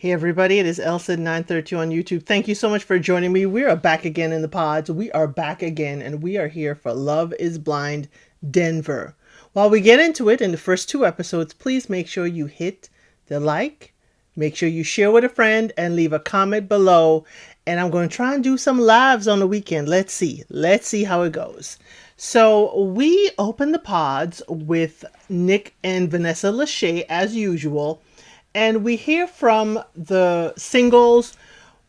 Hey everybody, it is Elsa932 on YouTube. Thank you so much for joining me. We are back again in the pods. We are back again and we are here for Love is Blind Denver. While we get into it in the first two episodes, please make sure you hit the like, make sure you share with a friend and leave a comment below. And I'm going to try and do some lives on the weekend. Let's see how it goes. So we open the pods with Nick and Vanessa Lachey as usual. And we hear from the singles.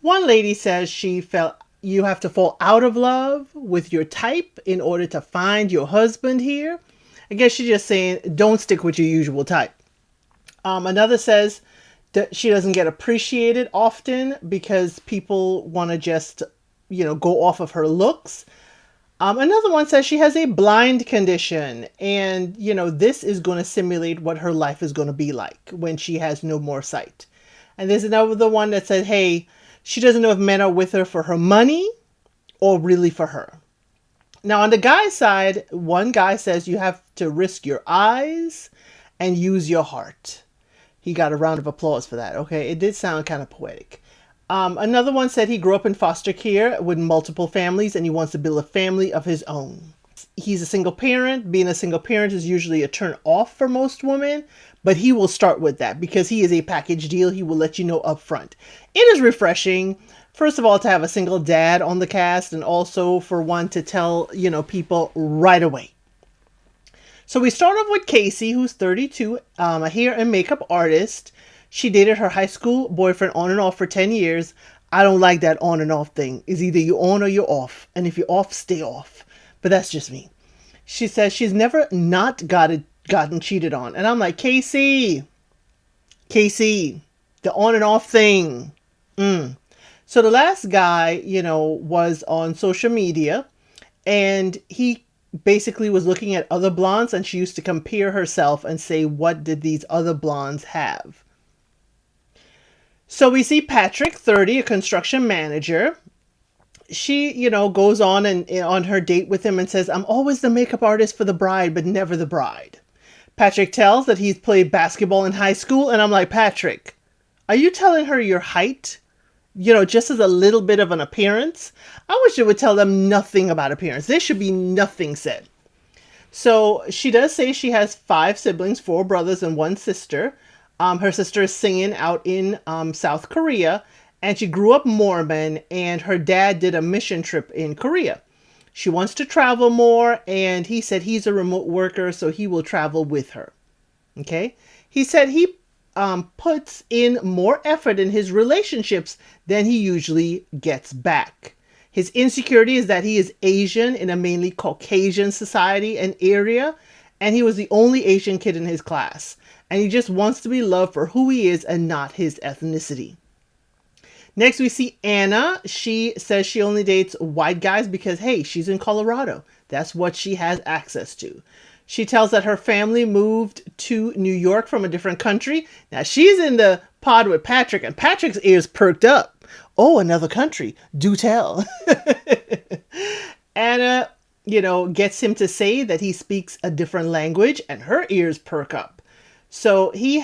One lady says she felt you have to fall out of love with your type in order to find your husband here. I guess she's just saying don't stick with your usual type. Another says that she doesn't get appreciated often because people want to just, go off of her looks. Another one says she has a blind condition, and this is going to simulate what her life is going to be like when she has no more sight. And there's another one that said, hey, she doesn't know if men are with her for her money or really for her. Now, on the guy's side, one guy says you have to risk your eyes and use your heart. He got a round of applause for that. Okay, it did sound kind of poetic. Another one said he grew up in foster care with multiple families and he wants to build a family of his own. He's a single parent. Being a single parent is usually a turn off for most women, but he will start with that because he is a package deal. He will let you know up front. It is refreshing, first of all, to have a single dad on the cast and also for one to tell, people right away. So we start off with Casey, who's 32, a hair and makeup artist. She dated her high school boyfriend on and off for 10 years. I don't like that on and off thing. It's either you're on or you're off. And if you're off, stay off. But that's just me. She says she's never not gotten cheated on. And I'm like, Casey, the on and off thing. So the last guy, was on social media. And he basically was looking at other blondes. And she used to compare herself and say, what did these other blondes have? So we see Patrick, 30, a construction manager. She, goes on and on her date with him and says, I'm always the makeup artist for the bride, but never the bride. Patrick tells that he's played basketball in high school. And I'm like, Patrick, are you telling her your height? Just as a little bit of an appearance? I wish you would tell them nothing about appearance. There should be nothing said. So she does say she has 5 siblings, 4 brothers and 1 sister. Her sister is singing out in South Korea, and she grew up Mormon, and her dad did a mission trip in Korea. She wants to travel more, and he said he's a remote worker, so he will travel with her. Okay? He said he puts in more effort in his relationships than he usually gets back. His insecurity is that he is Asian in a mainly Caucasian society and area, and he was the only Asian kid in his class. And he just wants to be loved for who he is and not his ethnicity. Next, we see Anna. She says she only dates white guys because, hey, she's in Colorado. That's what she has access to. She tells that her family moved to New York from a different country. Now, she's in the pod with Patrick, and Patrick's ears perked up. Oh, another country. Do tell. Anna, gets him to say that he speaks a different language, and her ears perk up. So he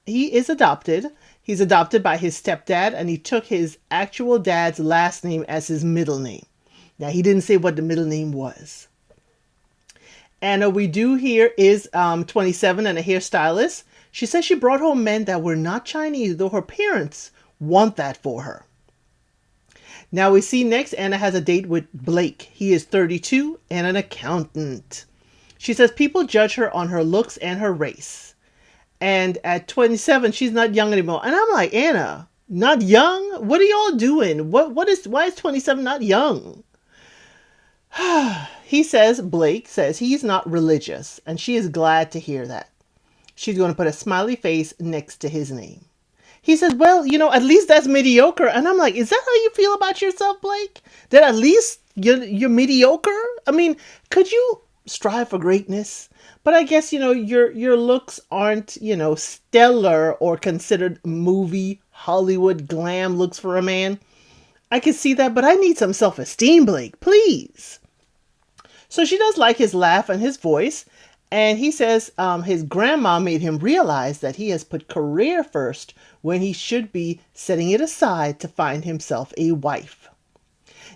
is adopted. He's adopted by his stepdad, and he took his actual dad's last name as his middle name. Now, he didn't say what the middle name was. Anna, we do here, is 27 and a hairstylist. She says she brought home men that were not Chinese, though her parents want that for her. Now we see next, Anna has a date with Blake. He is 32 and an accountant. She says people judge her on her looks and her race. And at 27, she's not young anymore. And I'm like, Anna, not young? What are y'all doing? Why is 27 not young? Blake says he's not religious, and she is glad to hear that. She's going to put a smiley face next to his name. He says, well, at least that's mediocre. And I'm like, is that how you feel about yourself, Blake? That at least you're mediocre? I mean, could you strive for greatness? But I guess, your looks aren't, stellar or considered movie Hollywood glam looks for a man. I can see that, but I need some self-esteem, Blake, please. So she does like his laugh and his voice. And he says his grandma made him realize that he has put career first when he should be setting it aside to find himself a wife.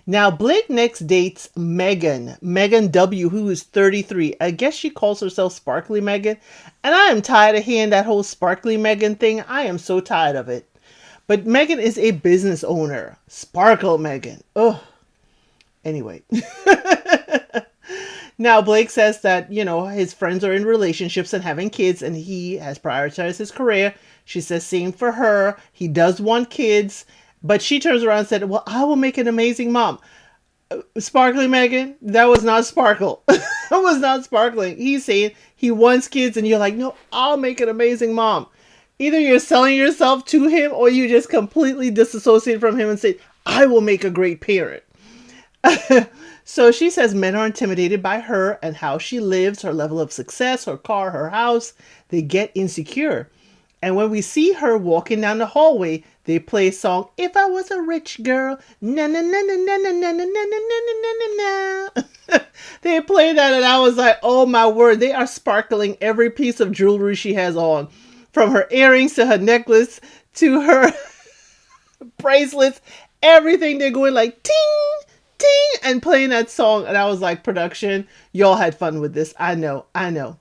Now, Blake next dates Megan W., who is 33. I guess she calls herself Sparkly Megan. And I am tired of hearing that whole Sparkly Megan thing. I am so tired of it. But Megan is a business owner. Sparkle Megan. Ugh. Anyway. Now, Blake says that, his friends are in relationships and having kids, and he has prioritized his career. She says, same for her. He does want kids. But she turns around and said, well, I will make an amazing mom. Sparkly Megan, that was not sparkle. That was not sparkling. He's saying he wants kids, and you're like, no, I'll make an amazing mom. Either you're selling yourself to him, or you just completely disassociate from him and say, I will make a great parent. So she says men are intimidated by her and how she lives, her level of success, her car, her house. They get insecure. And when we see her walking down the hallway, they play a song, If I Was a Rich Girl, na na na na na na na na na na na na na. They play that and I was like, oh my word, they are sparkling every piece of jewelry she has on. From her earrings to her necklace to her bracelets, everything. They're going like ting, ting, and playing that song. And I was like, production, y'all had fun with this. I know.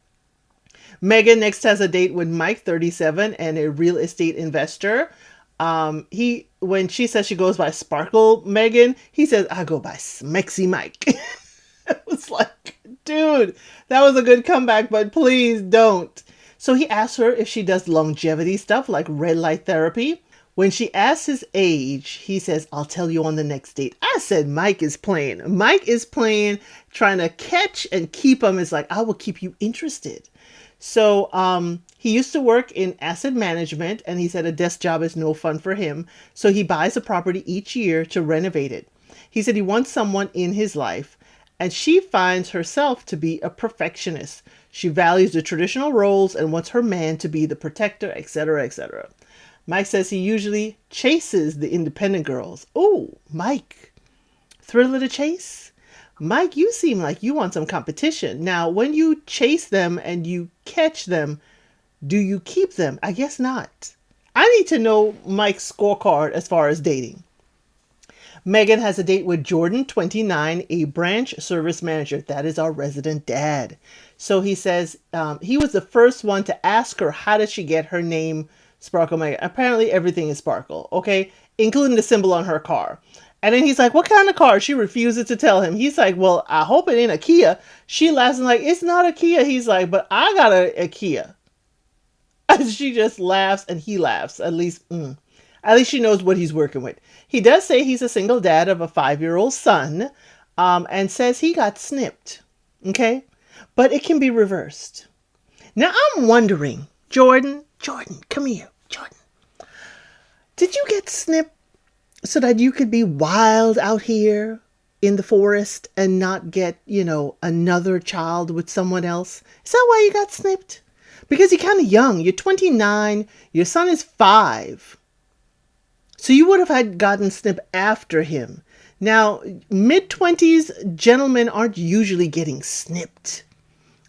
Megan next has a date with Mike, 37, and a real estate investor. When she says she goes by Sparkle Megan, he says, I go by Smexy Mike. It was like, dude, that was a good comeback, but please don't. So he asks her if she does longevity stuff like red light therapy. When she asks his age, he says, I'll tell you on the next date. I said, Mike is playing. Mike is playing, trying to catch and keep him. It's like, I will keep you interested. So he used to work in asset management, and he said a desk job is no fun for him. So he buys a property each year to renovate it. He said he wants someone in his life, and she finds herself to be a perfectionist. She values the traditional roles and wants her man to be the protector, etc., etc. Mike says he usually chases the independent girls. Oh, Mike, thrill of the chase? Mike, you seem like you want some competition. Now, when you chase them and you catch them, do you keep them? I guess not. I need to know Mike's scorecard as far as dating. Megan has a date with Jordan, 29, a branch service manager. That is our resident dad. So he says he was the first one to ask her, how did she get her name, Sparkle Megan? Apparently everything is Sparkle, okay? Including the symbol on her car. And then he's like, what kind of car? She refuses to tell him. He's like, well, I hope it ain't a Kia. She laughs and like, it's not a Kia. He's like, but I got a Kia. And she just laughs and he laughs. At least she knows what he's working with. He does say he's a single dad of a 5-year-old son, and says he got snipped. Okay? But it can be reversed. Now I'm wondering, Jordan, come here, Jordan. Did you get snipped so that you could be wild out here in the forest and not get, another child with someone else? Is that why you got snipped? Because you're kind of young. You're 29. Your son is 5. So you would have had gotten snipped after him. Now, mid-20s gentlemen aren't usually getting snipped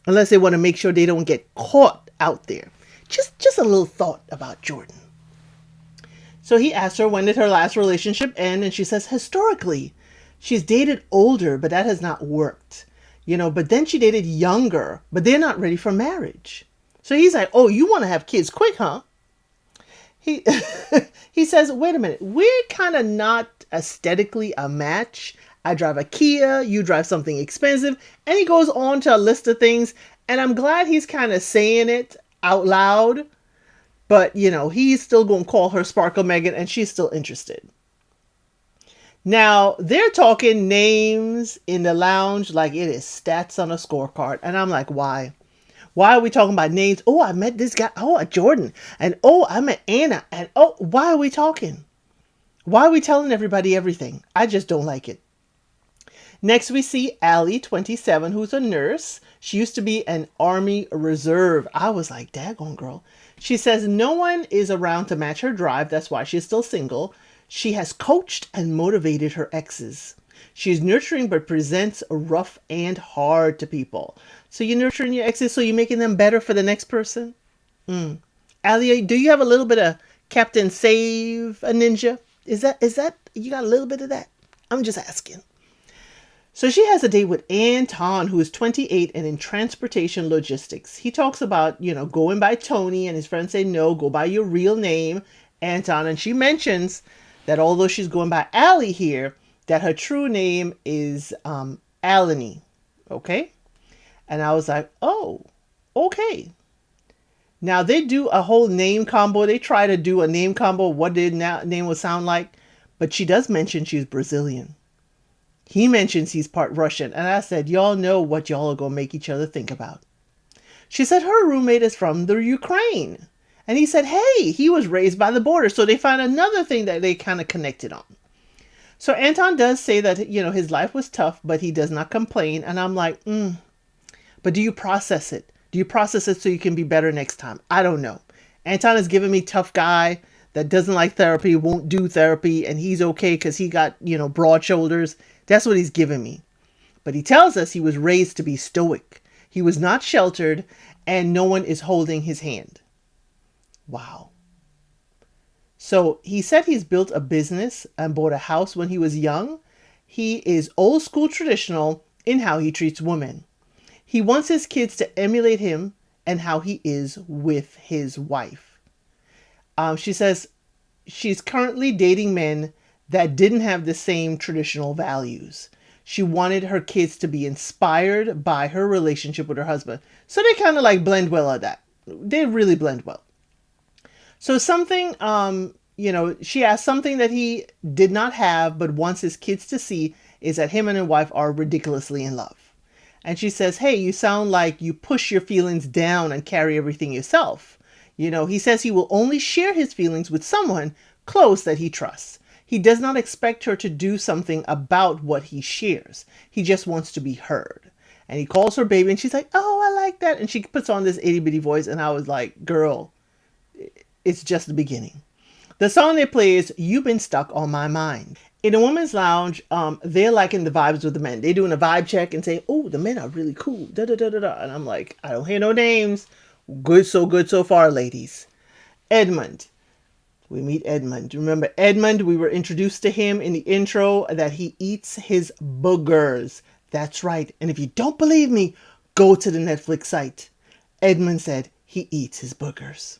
unless they want to make sure they don't get caught out there. Just a little thought about Jordan. So he asked her when did her last relationship end, and she says historically she's dated older, but that has not worked. But then she dated younger, but they're not ready for marriage. So he's like, oh, you want to have kids quick, huh? He he says, wait a minute, we're kind of not aesthetically a match. I drive a Kia, you drive something expensive. And he goes on to a list of things. And I'm glad he's kind of saying it out loud. But, he's still going to call her Sparkle Megan, and she's still interested. Now, they're talking names in the lounge like it is stats on a scorecard. And I'm like, why? Why are we talking about names? Oh, I met this guy. Oh, Jordan. And oh, I met Anna. And oh, why are we talking? Why are we telling everybody everything? I just don't like it. Next, we see Allie, 27, who's a nurse. She used to be an Army Reserve. I was like, daggone girl. She says no one is around to match her drive. That's why she's still single. She has coached and motivated her exes. She's nurturing but presents rough and hard to people. So you're nurturing your exes, so you're making them better for the next person. Alia, do you have a little bit of Captain Save a Ninja? Is that you got a little bit of that? I'm just asking. So she has a date with Anton, who is 28 and in transportation logistics. He talks about, going by Tony, and his friends say, no, go by your real name, Anton. And she mentions that although she's going by Allie here, that her true name is Alani. Okay? And I was like, oh, okay. Now they do a whole name combo. They try to do a name combo, what their name would sound like. But she does mention she's Brazilian. He mentions he's part Russian, and I said, y'all know what y'all are going to make each other think about. She said her roommate is from the Ukraine. And he said, hey, he was raised by the border. So they found another thing that they kind of connected on. So Anton does say that, his life was tough, but he does not complain. And I'm like, but do you process it? Do you process it so you can be better next time? I don't know. Anton is giving me tough guy that doesn't like therapy, won't do therapy, and he's okay because he got, broad shoulders. That's what he's giving me. But he tells us he was raised to be stoic. He was not sheltered, and no one is holding his hand. Wow. So he said he's built a business and bought a house when he was young. He is old school traditional in how he treats women. He wants his kids to emulate him and how he is with his wife. She says she's currently dating men that didn't have the same traditional values. She wanted her kids to be inspired by her relationship with her husband. So they kind of like blend well at that. They really blend well. So something, she asked something that he did not have but wants his kids to see is that him and his wife are ridiculously in love. And she says, hey, you sound like you push your feelings down and carry everything yourself. He says he will only share his feelings with someone close that he trusts. He does not expect her to do something about what he shares. He just wants to be heard. And he calls her baby and she's like, oh, I like that. And she puts on this itty bitty voice. And I was like, girl, it's just the beginning. The song they play is You've Been Stuck on My Mind. In a woman's lounge, they're liking the vibes with the men. They're doing a vibe check and say, oh, the men are really cool. Da, da, da, da, da. And I'm like, I don't hear no names. Good so far, ladies. Edmund. We meet Edmund. Remember Edmund? We were introduced to him in the intro that he eats his boogers. That's right. And if you don't believe me, go to the Netflix site. Edmund said he eats his boogers.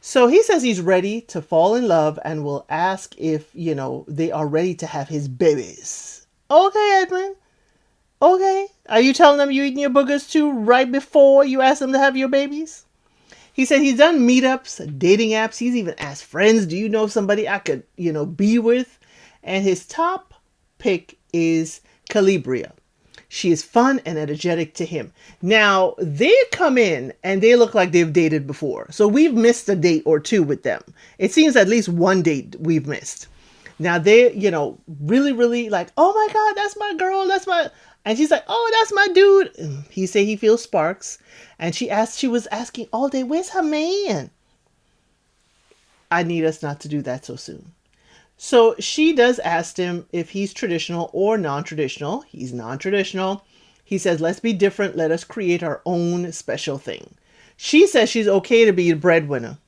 So he says he's ready to fall in love and will ask if, they are ready to have his babies. Okay, Edmund. Okay. Are you telling them you're eating your boogers too right before you ask them to have your babies? He said he's done meetups, dating apps. He's even asked friends, do you know somebody I could, be with? And his top pick is Calibria. She is fun and energetic to him. Now, they come in and they look like they've dated before. So we've missed a date or two with them. It seems at least one date we've missed. Now they, really, really like, oh my God, that's my girl. And she's like, oh, that's my dude. And he say he feels sparks. And she was asking all day, where's her man? I need us not to do that so soon. So she does ask him if he's traditional or non-traditional. He's non-traditional. He says, let's be different. Let us create our own special thing. She says she's okay to be the breadwinner.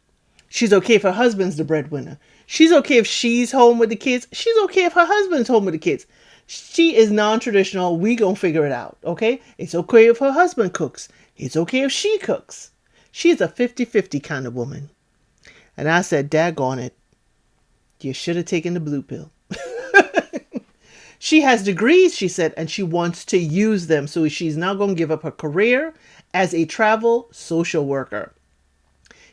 She's okay if her husband's the breadwinner. She's okay if she's home with the kids. She's okay if her husband's home with the kids. She is non-traditional. We gonna figure it out, okay? It's okay if her husband cooks. It's okay if she cooks. She's a 50-50 kind of woman. And I said, daggone it. You should have taken the blue pill. She has degrees, she said, and she wants to use them. So she's now going to give up her career as a travel social worker.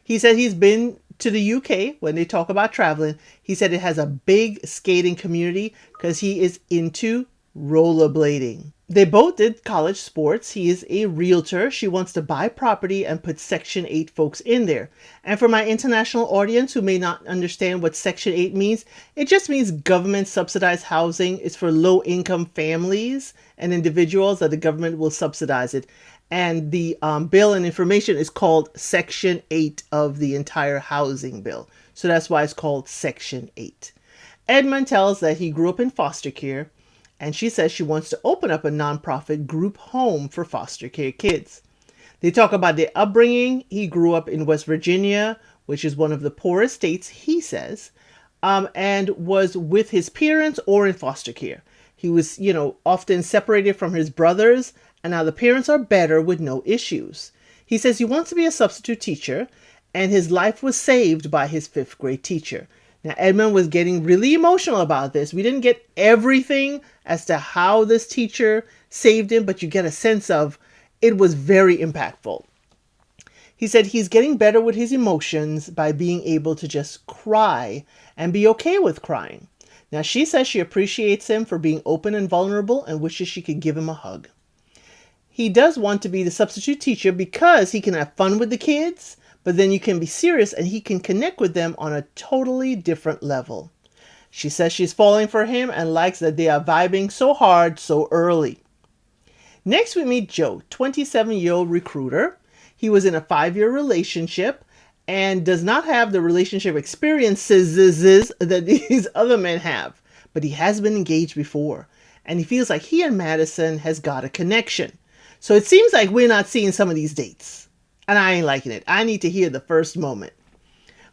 He said he's been to the UK when they talk about traveling. He said it has a big skating community because he is into rollerblading. They both did college sports. He is a realtor. She wants to buy property and put Section 8 folks in there. And for my international audience who may not understand what Section 8 means, it just means government subsidized housing is for low income families and individuals that the government will subsidize it. And the bill and information is called Section 8 of the entire housing bill. So that's why it's called Section 8. Edmund tells that he grew up in foster care. And she says she wants to open up a nonprofit group home for foster care kids. They talk about their upbringing. He grew up in West Virginia, which is one of the poorest states, he says, and was with his parents or in foster care. He was, often separated from his brothers, and now the parents are better with no issues. He says he wants to be a substitute teacher, and his life was saved by his fifth grade teacher. Now, Edmund was getting really emotional about this. We didn't get everything as to how this teacher saved him, but you get a sense of it was very impactful. He said he's getting better with his emotions by being able to just cry and be okay with crying. Now, she says she appreciates him for being open and vulnerable and wishes she could give him a hug. He does want to be the substitute teacher because he can have fun with the kids, but then you can be serious and he can connect with them on a totally different level. She says she's falling for him and likes that they are vibing so hard so early. Next, we meet Joe, 27-year-old recruiter. He was in a 5-year relationship and does not have the relationship experiences that these other men have, but he has been engaged before, and he feels like he and Madison has got a connection. So it seems like we're not seeing some of these dates, and I ain't liking it. I need to hear the first moment.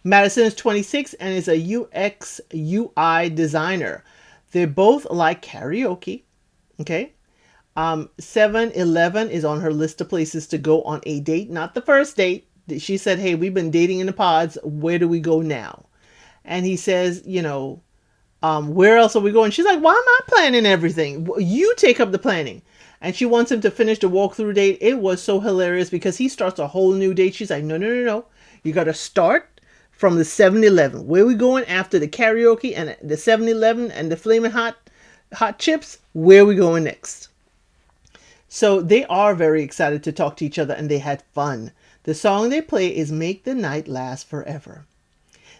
Madison is 26 and is a UX UI designer. They both like karaoke. Okay. 7-Eleven is on her list of places to go on a date. Not the first date. She said, hey, we've been dating in the pods. Where do we go now? And he says, where else are we going? She's like, why am I planning everything? You take up the planning. And she wants him to finish the walkthrough date. It was so hilarious because he starts a whole new date. She's like, no. You got to start from the 7-Eleven. Where are we going after the karaoke and the 7-Eleven and the flaming hot chips? Where are we going next? So they are very excited to talk to each other and they had fun. The song they play is Make the Night Last Forever.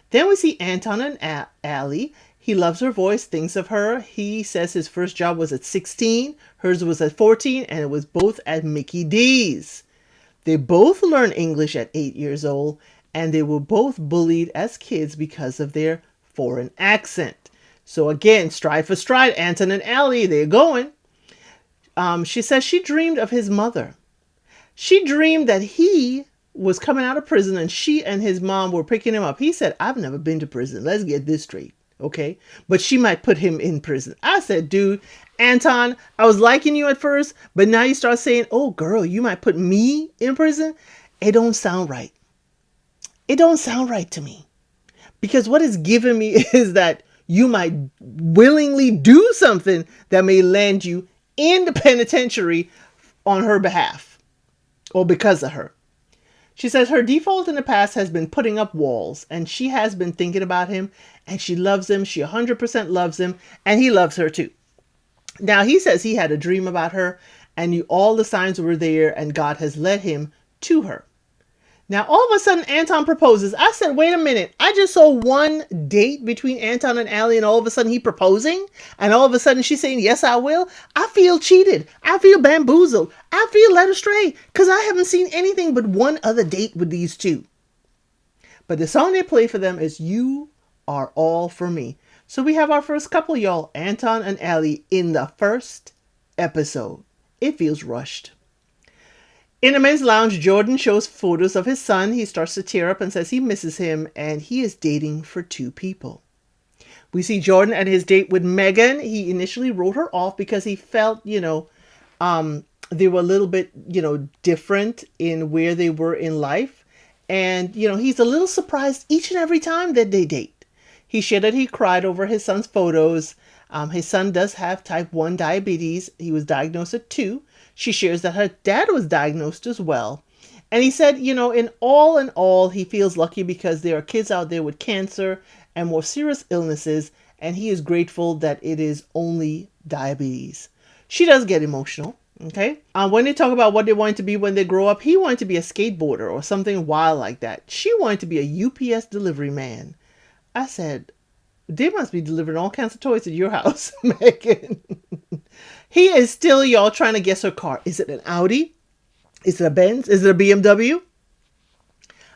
Then we see Anton and Allie. He loves her voice, thinks of her. He says his first job was at 16, hers was at 14, and it was both at Mickey D's. They both learned English at 8 years old, and they were both bullied as kids because of their foreign accent. So again, stride for stride, Anton and Allie, they're going. She says she dreamed of his mother. She dreamed that he was coming out of prison and she and his mom were picking him up. He said, I've never been to prison. Let's get this straight. Okay. But she might put him in prison. I said, dude, Anton, I was liking you at first, but now you start saying, oh girl, you might put me in prison. It don't sound right. It don't sound right to me. Because what it's giving me is that you might willingly do something that may land you in the penitentiary on her behalf or because of her. She says her default in the past has been putting up walls, and she has been thinking about him, and she loves him. She 100% loves him, and he loves her too. Now, he says he had a dream about her, and all the signs were there, and God has led him to her. Now, all of a sudden, Anton proposes. I said, wait a minute. I just saw one date between Anton and Allie, and all of a sudden, he proposing, and all of a sudden, she's saying, yes, I will. I feel cheated. I feel bamboozled. I feel led astray, because I haven't seen anything but one other date with these two. But the song they play for them is You Are All For Me. So we have our first couple, y'all, Anton and Allie, in the first episode. It feels rushed. In the men's lounge, Jordan shows photos of his son. He starts to tear up and says he misses him, and he is dating for 2 people. We see Jordan at his date with Megan. He initially wrote her off because he felt, they were a little bit, different in where they were in life. And, he's a little surprised each and every time that they date. He shared that he cried over his son's photos. His son does have type 1 diabetes. He was diagnosed at 2. She shares that her dad was diagnosed as well. And he said, in all, he feels lucky because there are kids out there with cancer and more serious illnesses. And he is grateful that it is only diabetes. She does get emotional. Okay. When they talk about what they want to be when they grow up, he wanted to be a skateboarder or something wild like that. She wanted to be a UPS delivery man. I said, they must be delivering all kinds of toys at your house, Megan. He is still, y'all, trying to guess her car. Is it an Audi? Is it a Benz? Is it a BMW?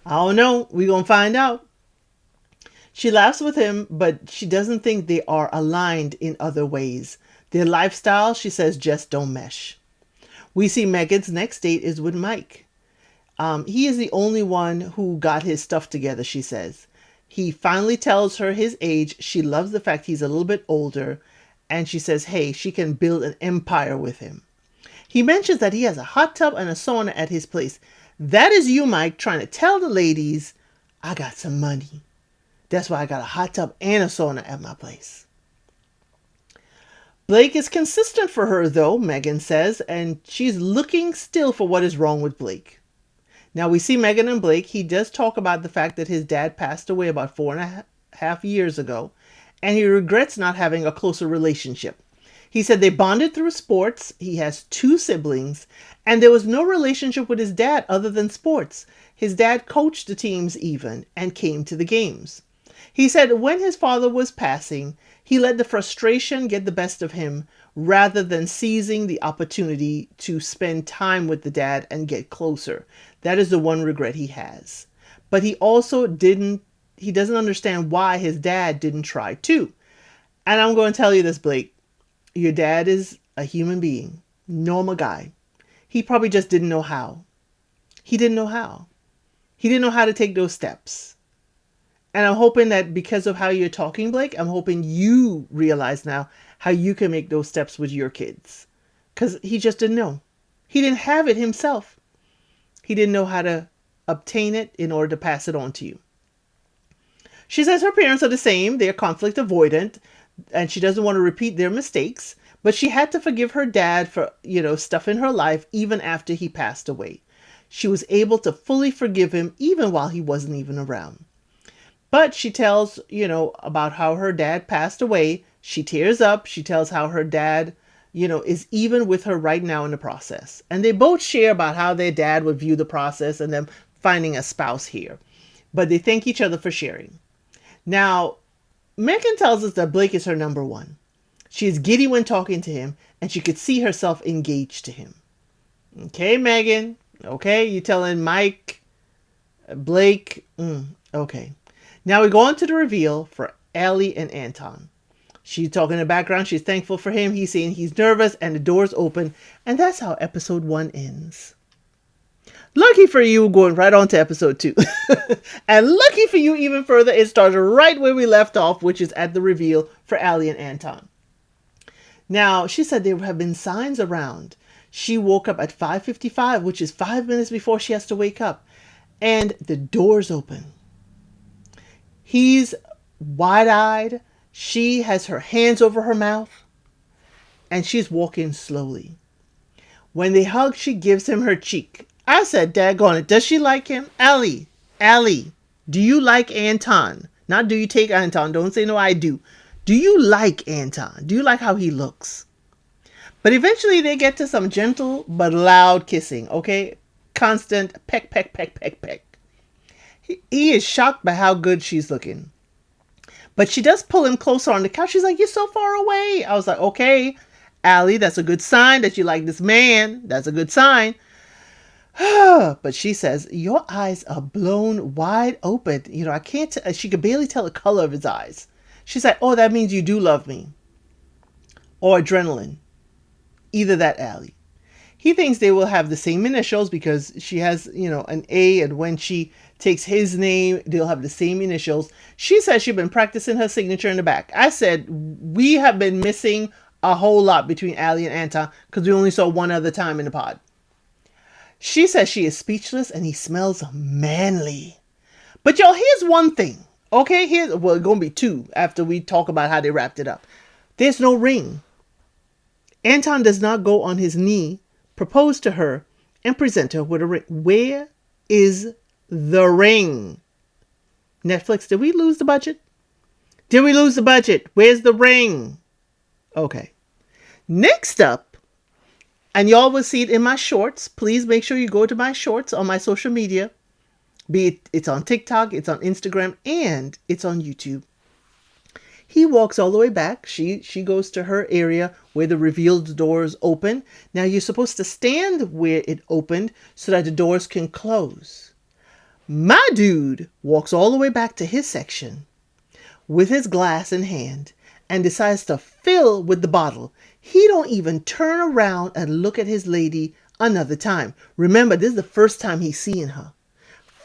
I don't know. We're going to find out. She laughs with him, but she doesn't think they are aligned in other ways. Their lifestyle, she says, just don't mesh. We see Megan's next date is with Mike. He is the only one who got his stuff together, she says. He finally tells her his age. She loves the fact he's a little bit older. And she says, hey, she can build an empire with him. He mentions that he has a hot tub and a sauna at his place. That is you, Mike, trying to tell the ladies, I got some money. That's why I got a hot tub and a sauna at my place. Blake is consistent for her, though, Megan says, and she's looking still for what is wrong with Blake. Now we see Megan and Blake. He does talk about the fact that his dad passed away about 4.5 years ago, and he regrets not having a closer relationship. He said they bonded through sports. He has 2 siblings, and there was no relationship with his dad other than sports. His dad coached the teams even and came to the games. He said when his father was passing, he let the frustration get the best of him rather than seizing the opportunity to spend time with the dad and get closer. That is the one regret he has. But he also doesn't understand why his dad didn't try too. And I'm going to tell you this, Blake. Your dad is a human being, normal guy. He probably just didn't know how. He didn't know how. He didn't know how to take those steps. And I'm hoping that because of how you're talking, Blake, I'm hoping you realize now how you can make those steps with your kids. Because he just didn't know. He didn't have it himself. He didn't know how to obtain it in order to pass it on to you. She says her parents are the same. They're conflict avoidant, and she doesn't want to repeat their mistakes. But she had to forgive her dad for, stuff in her life even after he passed away. She was able to fully forgive him even while he wasn't even around. But she tells, about how her dad passed away. She tears up. She tells how her dad, is even with her right now in the process. And they both share about how their dad would view the process and them finding a spouse here. But they thank each other for sharing. Now, Megan tells us that Blake is her number one. She is giddy when talking to him, and she could see herself engaged to him. Okay, Megan. Okay, you telling Mike, Blake. Okay. Now we go on to the reveal for Allie and Anton. She's talking in the background. She's thankful for him. He's saying he's nervous, and the doors open. And that's how episode 1 ends. Lucky for you, going right on to episode 2. And lucky for you even further, it started right where we left off, which is at the reveal for Allie and Anton. Now, she said there have been signs around. She woke up at 5:55, which is 5 minutes before she has to wake up. And the doors open. He's wide-eyed. She has her hands over her mouth. And she's walking slowly. When they hug, she gives him her cheek. I said, daggone it, does she like him? Allie, do you like Anton? Not do you take Anton. Don't say no, I do. Do you like Anton? Do you like how he looks? But eventually they get to some gentle but loud kissing, okay? Constant peck, peck, peck, peck, peck. He is shocked by how good she's looking. But she does pull him closer on the couch. She's like, you're so far away. I was like, okay, Allie, that's a good sign that you like this man. That's a good sign. But she says, your eyes are blown wide open. I can't, she could barely tell the color of his eyes. She's like, oh, that means you do love me. Or adrenaline. Either that, Allie. He thinks they will have the same initials because she has, an A, and when she takes his name, they'll have the same initials. She says she's been practicing her signature in the back. I said, we have been missing a whole lot between Allie and Anton because we only saw one other time in the pod. She says she is speechless and he smells manly. But y'all, here's one thing. Okay, it's going to be 2 after we talk about how they wrapped it up. There's no ring. Anton does not go on his knee, propose to her, and present her with a ring. Where is the ring? Netflix, did we lose the budget? Did we lose the budget? Where's the ring? Okay. Next up, and y'all will see it in my shorts. Please make sure you go to my shorts on my social media. It's on TikTok, it's on Instagram, and it's on YouTube. He walks all the way back. She goes to her area where the revealed doors open. Now you're supposed to stand where it opened so that the doors can close. My dude walks all the way back to his section with his glass in hand and decides to fill with the bottle. He don't even turn around and look at his lady another time. Remember, this is the first time he's seeing her.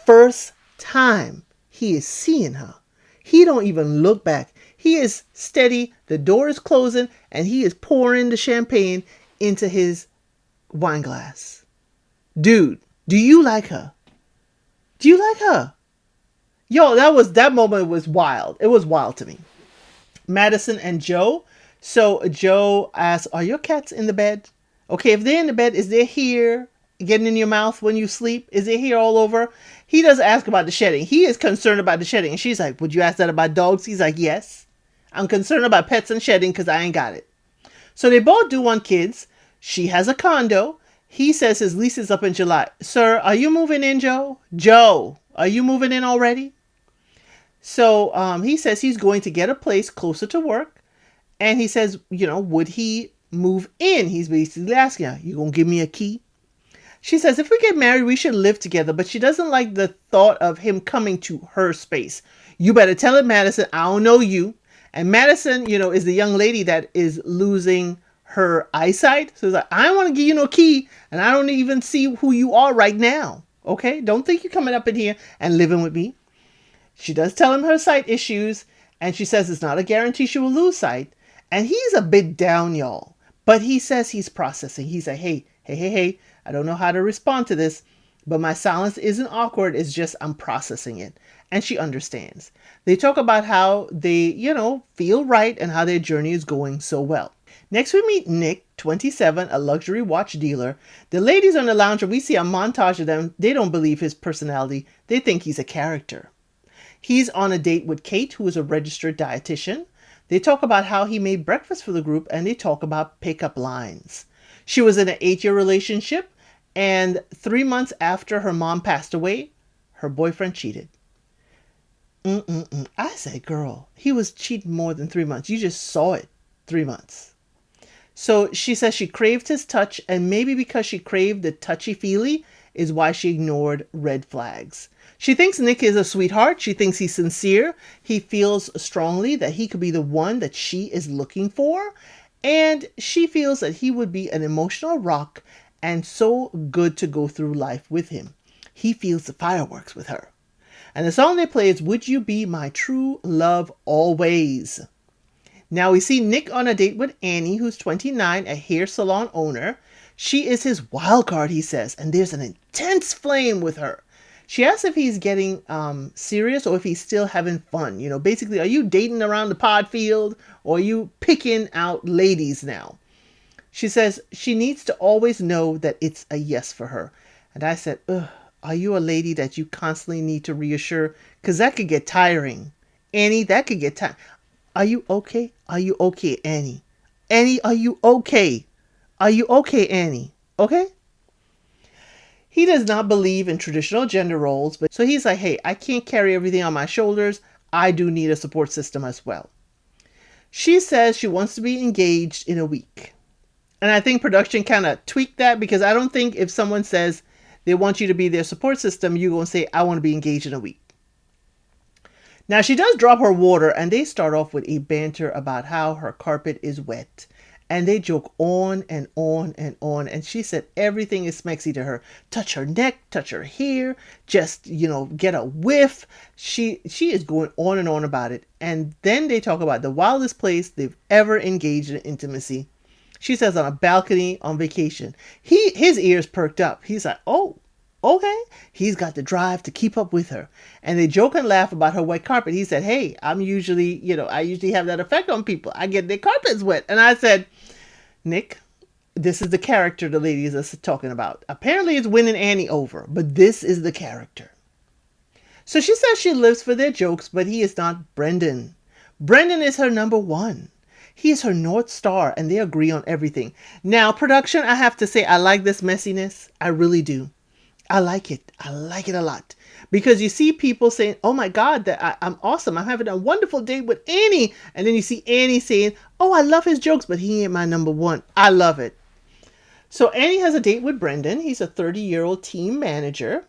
First time he is seeing her. He don't even look back. He is steady. The door is closing and he is pouring the champagne into his wine glass. Dude, do you like her? Do you like her? Yo, that moment was wild. It was wild to me. Madison and Joe. So Joe asks, "Are your cats in the bed? Okay, if they're in the bed, is they here getting in your mouth when you sleep? Is it here all over?" He doesn't ask about the shedding. He is concerned about the shedding. And she's like, "Would you ask that about dogs?" He's like, "Yes. I'm concerned about pets and shedding because I ain't got it." So they both do want kids. She has a condo. He says his lease is up in July. "Sir, are you moving in, Joe? Joe, are you moving in already?" So he says he's going to get a place closer to work. And he says, would he move in? He's basically asking her, "You gonna give me a key?" She says, "If we get married, we should live together." But she doesn't like the thought of him coming to her space. "You better tell it, Madison. I don't know you." And Madison, is the young lady that is losing her eyesight. So it's like, "I don't want to give you no key. And I don't even see who you are right now. Okay? Don't think you're coming up in here and living with me." She does tell him her sight issues. And she says it's not a guarantee she will lose sight. And he's a bit down, y'all. But he says he's processing. He's like, hey, I don't know how to respond to this, but my silence isn't awkward. It's just I'm processing it. And she understands. They talk about how they, feel right and how their journey is going so well. Next, we meet Nick, 27, a luxury watch dealer. The ladies on the lounge, we see a montage of them. They don't believe his personality. They think he's a character. He's on a date with Kate, who is a registered dietitian. They talk about how he made breakfast for the group, and they talk about pickup lines. She was in an 8-year relationship, and 3 months after her mom passed away, her boyfriend cheated. I said, girl, he was cheating more than 3 months. You just saw it 3 months. So she says she craved his touch, and maybe because she craved the touchy-feely is why she ignored red flags. She thinks Nick is a sweetheart. She thinks he's sincere. He feels strongly that he could be the one that she is looking for. And she feels that he would be an emotional rock and so good to go through life with him. He feels the fireworks with her. And the song they play is "Would You Be My True Love Always?" Now we see Nick on a date with Annie, who's 29, a hair salon owner. She is his wild card, he says, and there's an intense flame with her. She asks if he's getting serious or if he's still having fun. Basically, are you dating around the pod field or are you picking out ladies now? She says she needs to always know that it's a yes for her. And I said, are you a lady that you constantly need to reassure? Because that could get tiring. Annie, that could get tiring. Are you okay? Are you okay, Annie? Annie, are you okay? Are you okay, Annie? Okay? He does not believe in traditional gender roles, but so he's like, hey, I can't carry everything on my shoulders. I do need a support system as well. She says she wants to be engaged in a week. And I think production kind of tweaked that because I don't think if someone says they want you to be their support system, you're going to say, I want to be engaged in a week. Now, she does drop her water, and they start off with a banter about how her carpet is wet. And they joke on and on and on. And she said everything is smexy to her. Touch her neck, touch her hair, just, get a whiff. She is going on and on about it. And then they talk about the wildest place they've ever engaged in intimacy. She says on a balcony on vacation. His ears perked up. He's like, oh, okay. He's got the drive to keep up with her. And they joke and laugh about her wet carpet. He said, hey, I'm usually, I usually have that effect on people. I get their carpets wet. And I said, Nick, this is the character the ladies are talking about. Apparently it's winning Annie over, but this is the character. So she says she lives for their jokes, but he is not Brendan. Brendan is her number one. He is her North Star, and they agree on everything. Now, production, I have to say, I like this messiness. I really do. I like it. I like it a lot. Because you see people saying, oh my God, I'm awesome. I'm having a wonderful date with Annie. And then you see Annie saying, oh, I love his jokes, but he ain't my number one. I love it. So Annie has a date with Brendan. He's a 30-year-old team manager.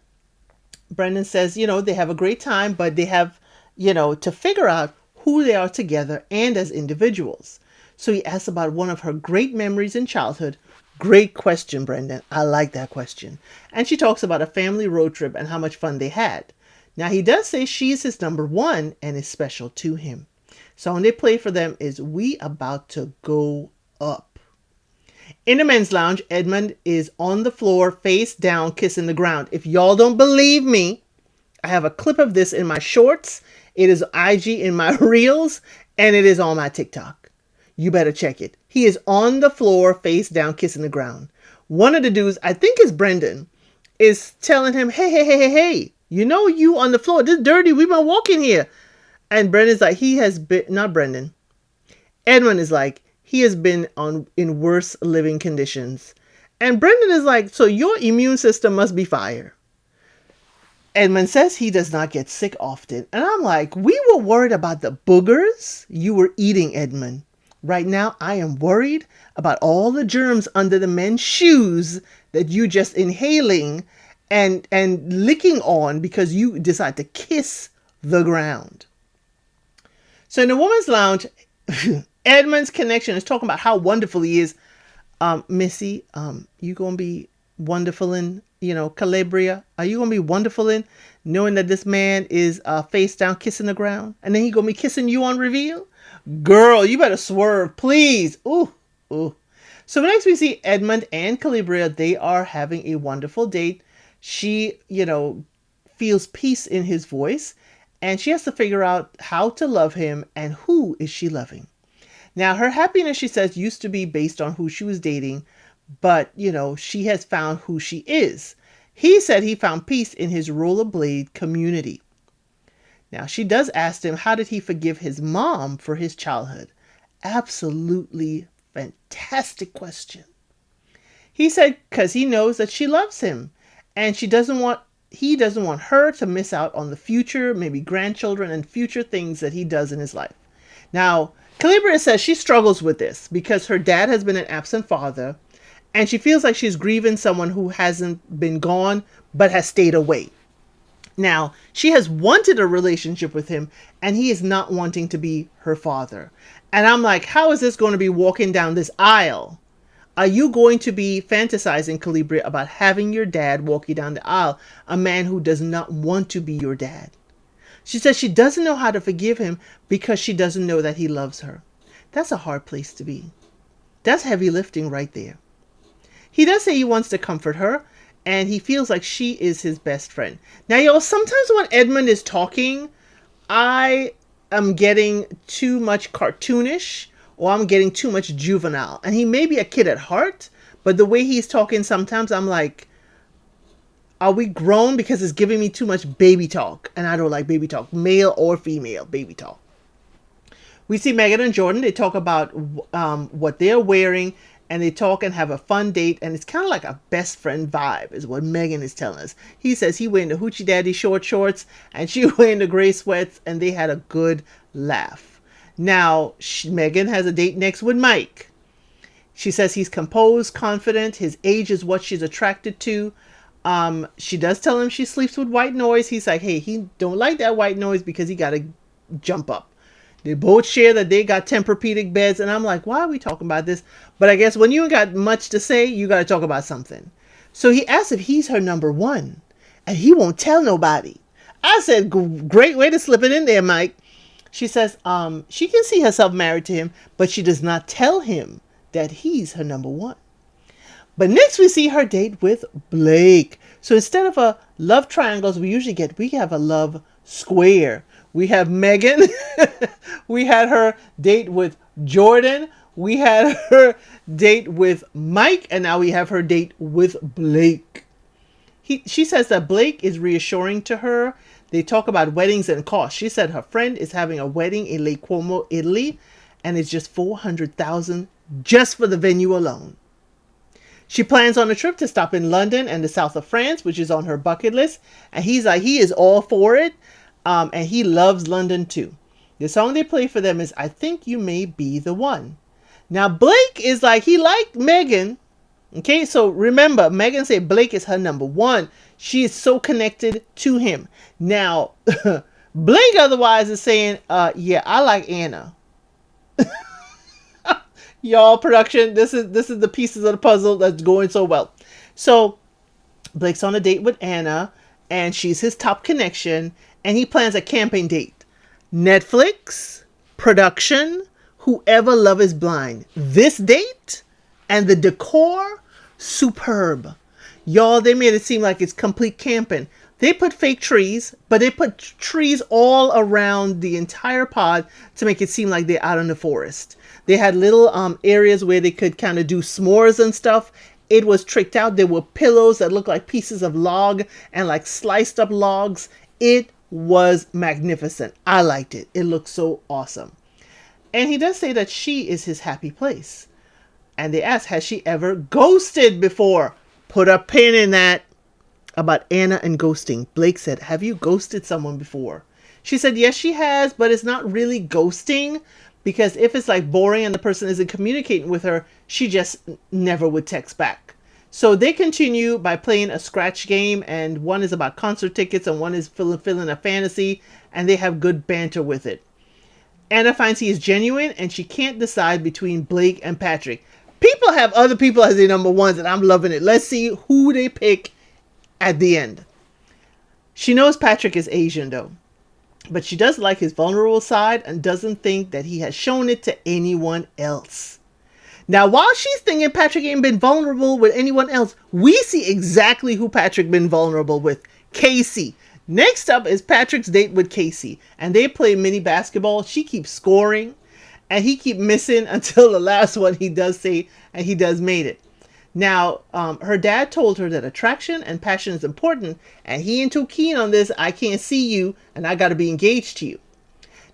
Brendan says, they have a great time, but they have, to figure out who they are together and as individuals. So he asks about one of her great memories in childhood. Great question, Brendan. I like that question. And she talks about a family road trip and how much fun they had. Now, he does say she's his number one and is special to him. Song they play for them is We About to Go Up. In the men's lounge, Edmund is on the floor, face down, kissing the ground. If y'all don't believe me, I have a clip of this in my shorts. It is IG in my reels, and it is on my TikTok. You better check it. He is on the floor, face down, kissing the ground. One of the dudes, I think is Brendan, is telling him, hey, you know you on the floor. This is dirty. We've been walking here. And Brendan's like, he has been, not Brendan. Edmund is like, he has been in worse living conditions. And Brendan is like, so your immune system must be fire. Edmund says he does not get sick often. And I'm like, we were worried about the boogers you were eating, Edmund. Right now, I am worried about all the germs under the men's shoes that you just inhaling and licking on because you decide to kiss the ground. So in the women's lounge, Edmund's connection is talking about how wonderful he is. Missy, you gonna be wonderful in, Calabria? Are you gonna be wonderful in knowing that this man is face down kissing the ground? And then he gonna be kissing you on reveal? Girl, you better swerve, please. Ooh. So next we see Edmund and Calabria. They are having a wonderful date. She, feels peace in his voice. And she has to figure out how to love him and who is she loving. Now, her happiness, she says, used to be based on who she was dating, but, she has found who she is. He said he found peace in his rollerblade community. Now, she does ask him, how did he forgive his mom for his childhood? Absolutely fantastic question. He said, because he knows that she loves him and he doesn't want her to miss out on the future, maybe grandchildren and future things that he does in his life. Now, Calabria says she struggles with this because her dad has been an absent father and she feels like she's grieving someone who hasn't been gone but has stayed away. Now, she has wanted a relationship with him and he is not wanting to be her father. And I'm like, how is this going to be walking down this aisle? Are you going to be fantasizing, Calabria, about having your dad walk you down the aisle, a man who does not want to be your dad? She says she doesn't know how to forgive him because she doesn't know that he loves her. That's a hard place to be. That's heavy lifting right there. He does say he wants to comfort her, and he feels like she is his best friend. Now, y'all, sometimes when Edmund is talking, I am getting too much cartoonish, or I'm getting too much juvenile. And he may be a kid at heart, but the way he's talking, sometimes I'm like, are we grown? Because it's giving me too much baby talk. And I don't like baby talk, male or female baby talk. We see Megan and Jordan. They talk about what they're wearing. And they talk and have a fun date. And it's kind of like a best friend vibe is what Megan is telling us. He says he wearing the Hoochie Daddy shorts. And she wearing the gray sweats. And they had a good laugh. Now, Megan has a date next with Mike. She says he's composed, confident. His age is what she's attracted to. She does tell him she sleeps with white noise. He's like, hey, he don't like that white noise because he got to jump up. They both share that they got Tempur-Pedic beds. And I'm like, why are we talking about this? But I guess when you ain't got much to say, you got to talk about something. So he asks if he's her number one. And he won't tell nobody. I said, great way to slip it in there, Mike. She says she can see herself married to him, but she does not tell him that he's her number one. But next we see her date with Blake. So instead of a love triangles, we have a love square. We have Megan. We had her date with Jordan. We had her date with Mike. And now we have her date with Blake. She says that Blake is reassuring to her. They talk about weddings and costs. She said her friend is having a wedding in Lake Como, Italy, and it's just $400,000 just for the venue alone. She plans on a trip to stop in London and the south of France, which is on her bucket list. And he's like, he is all for it. And he loves London too. The song they play for them is I Think You May Be the One. Now, Blake is like, he liked Megan. Okay, so remember, Megan said Blake is her number one. She is so connected to him. Now, Blake otherwise is saying, yeah, I like Anna. Y'all, production, this is the pieces of the puzzle that's going so well. So Blake's on a date with Anna, and she's his top connection, and he plans a camping date. Netflix, production, whoever Love is Blind. This date and the decor, superb. Y'all, they made it seem like it's complete camping. They put fake trees, but they put trees all around the entire pod to make it seem like they're out in the forest. They had little areas where they could kind of do s'mores and stuff. It was tricked out. There were pillows that looked like pieces of log and like sliced up logs. It was magnificent. I liked it. It looked so awesome. And he does say that she is his happy place. And they ask, has she ever ghosted before? Put a pin in that. About Anna and ghosting. Blake said, have you ghosted someone before? She said, yes, she has, but it's not really ghosting, because if it's like boring and the person isn't communicating with her, she just never would text back. So they continue by playing a scratch game, and one is about concert tickets and one is filling a fantasy, and they have good banter with it. Anna finds he is genuine, and she can't decide between Blake and Patrick. People have other people as their number ones, and I'm loving it. Let's see who they pick at the end. She knows Patrick is Asian though, but she does like his vulnerable side and doesn't think that he has shown it to anyone else. Now, while she's thinking Patrick ain't been vulnerable with anyone else, we see exactly who Patrick been vulnerable with. Casey. Next up is Patrick's date with Casey, and they play mini basketball. She keeps scoring, and he keep missing until the last one he does say, and he does made it. Now, her dad told her that attraction and passion is important, and he ain't too keen on this. I can't see you, and I got to be engaged to you.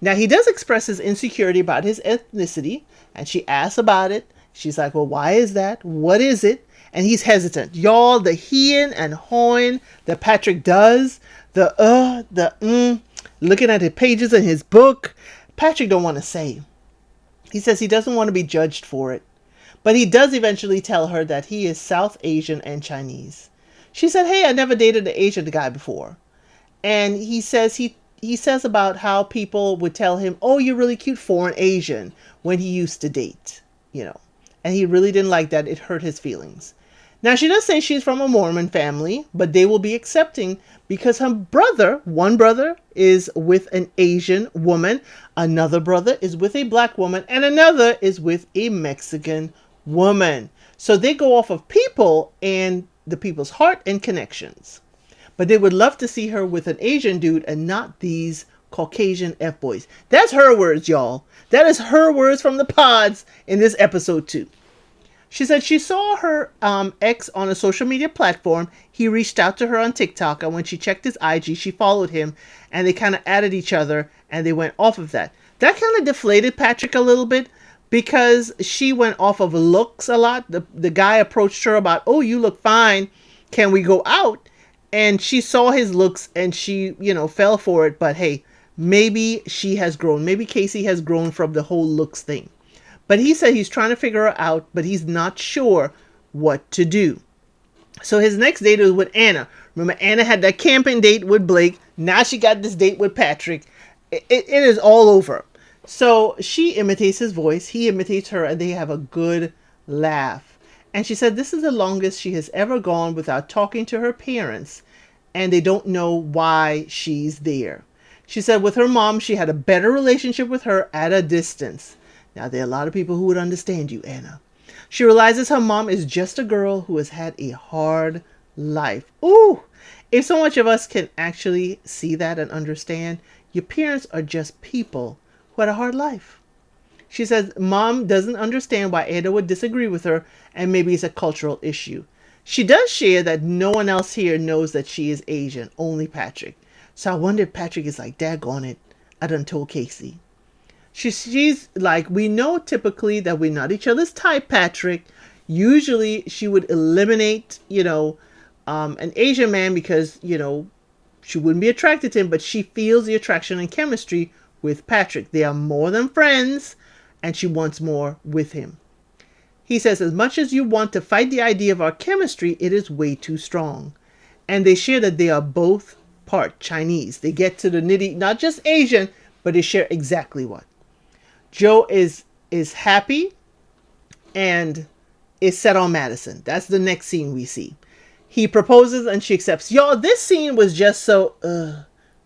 Now, he does express his insecurity about his ethnicity, and she asks about it. She's like, well, why is that? What is it? And he's hesitant. Y'all, the heeing and hawing that Patrick does, looking at the pages in his book, Patrick don't want to say. He says he doesn't want to be judged for it. But he does eventually tell her that he is South Asian and Chinese. She said, hey, I never dated an Asian guy before. And he says about how people would tell him, oh, you're really cute for an Asian, when he used to date, And he really didn't like that. It hurt his feelings. Now, she does say she's from a Mormon family, but they will be accepting because one brother is with an Asian woman, another brother is with a black woman, and another is with a Mexican woman. So they go off of people and the people's heart and connections. But they would love to see her with an Asian dude and not these Caucasian F-boys. That's her words, y'all. That is her words from the pods in this episode 2. She said she saw her ex on a social media platform. He reached out to her on TikTok, and when she checked his IG, she followed him, and they kind of added each other, and they went off of that. That kind of deflated Patrick a little bit, because she went off of looks a lot. The guy approached her about, oh, you look fine. Can we go out? And she saw his looks and she, fell for it. But hey, maybe she has grown. Maybe Casey has grown from the whole looks thing. But he said he's trying to figure her out, but he's not sure what to do. So his next date was with Anna. Remember, Anna had that camping date with Blake. Now she got this date with Patrick. It is all over. So she imitates his voice, he imitates her, and they have a good laugh. And she said this is the longest she has ever gone without talking to her parents, and they don't know why she's there. She said with her mom, she had a better relationship with her at a distance. Now, there are a lot of people who would understand you, Anna. She realizes her mom is just a girl who has had a hard life. Ooh, if so much of us can actually see that and understand, your parents are just people who had a hard life. She says mom doesn't understand why Ada would disagree with her, and maybe it's a cultural issue. She does share that no one else here knows that she is Asian, only Patrick. So I wonder if Patrick is like, daggone it, I done told Casey. She's like, we know typically that we're not each other's type, Patrick. Usually she would eliminate, an Asian man because, she wouldn't be attracted to him, but she feels the attraction and chemistry with Patrick. They are more than friends, and she wants more with him. He says, as much as you want to fight the idea of our chemistry, it is way too strong. And they share that they are both part Chinese. They get to the nitty, not just Asian, but they share exactly what. Joe is happy and is set on Madison. That's the next scene we see. He proposes and she accepts. Y'all, this scene was just so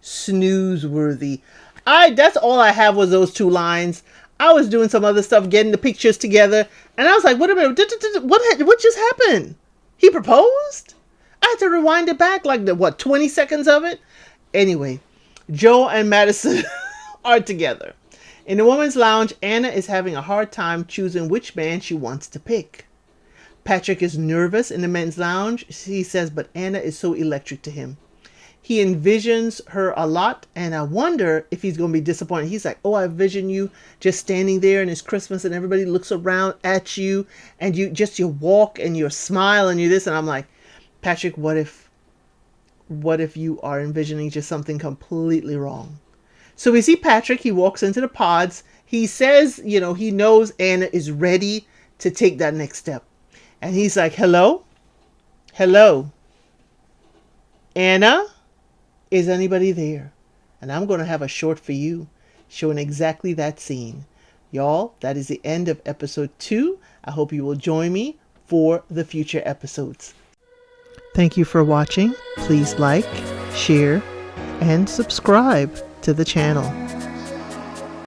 snooze worthy. That's all I have was those 2 lines. I was doing some other stuff, getting the pictures together, and I was like, wait a minute, what just happened? He proposed? I had to rewind it back like 20 seconds of it? Anyway, Joe and Madison are together. In the women's lounge, Anna is having a hard time choosing which man she wants to pick. Patrick is nervous in the men's lounge. He says, but Anna is so electric to him. He envisions her a lot, and I wonder if he's going to be disappointed. He's like, oh, I envision you just standing there and it's Christmas and everybody looks around at you and you just your walk and your smile and you this. And I'm like, Patrick, what if you are envisioning just something completely wrong? So we see Patrick. He walks into the pods. He says, he knows Anna is ready to take that next step. And he's like, hello? Hello? Anna? Is anybody there? And I'm going to have a short for you showing exactly that scene. Y'all, that is the end of episode 2. I hope you will join me for the future episodes. Thank you for watching. Please like, share, and subscribe to the channel.